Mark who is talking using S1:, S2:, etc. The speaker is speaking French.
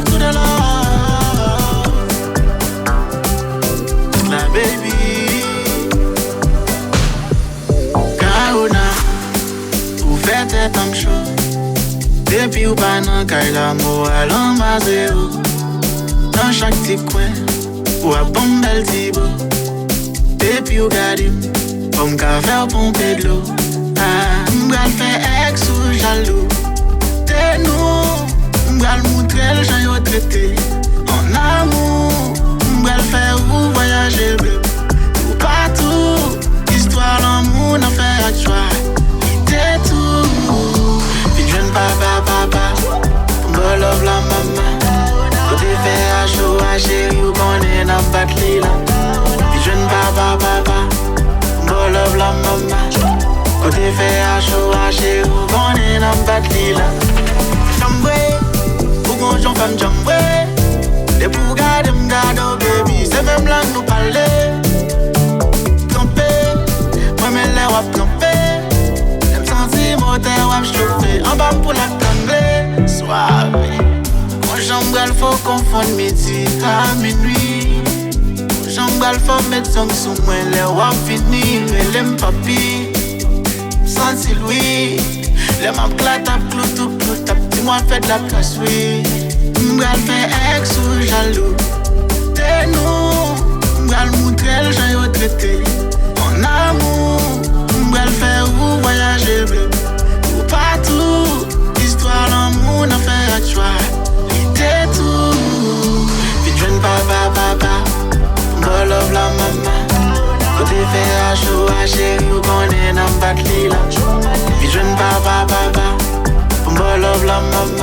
S1: love to the love. La baby Kaona ou fait tête en chaud. Depuis ou pas nan kay l'amour à l'embazéo. Dans chaque petit coin ou à bon bel tibo. Depuis ou gadim comme qu'a faire pomper de l'eau. M'bral fait ex ou jaloux. T'es nous m'bral montrer le gens yo traité en amour. M'bral faire ou voyager bleu. Tout partout histoire l'amour n'a fait à toi. T'es tout puis jeune papa m'bral love la maman. Côté fait à chaud à chéri ou connaît n'a pas de lila. Puis jeune papa m'bral love la maman. Côté fait à chaud à chéri ou connaît n'a pas de lila. Jambré, ou gonjon femme jambré. Les pour garder m'gado baby, c'est même là nous parler. Trompé, moi mais les wap trompé. J'aime sentir moteur wap chauffé. En bas pour la tangler, suave. Mon jambrel faut confondre midi à minuit. Mon jambrel faut mettre son sous moi, les wap fini. Mais l'aime papi, senti Louis. Les maps clat tap clou tap. Dis-moi fais de la place, oui. M'bral fait ex ou jaloux. T'es nous m'bral montrer le gens yo traité en amour. M'bral faire ou voyager bleu. Ou partout histoire l'amour n'a fait à toi. T'es tout puis jeune papa m'bral love la maman. Côté fait à chaud à chéri ou connaît n'a pas de lila. Puis jeune papa m'bral love la maman.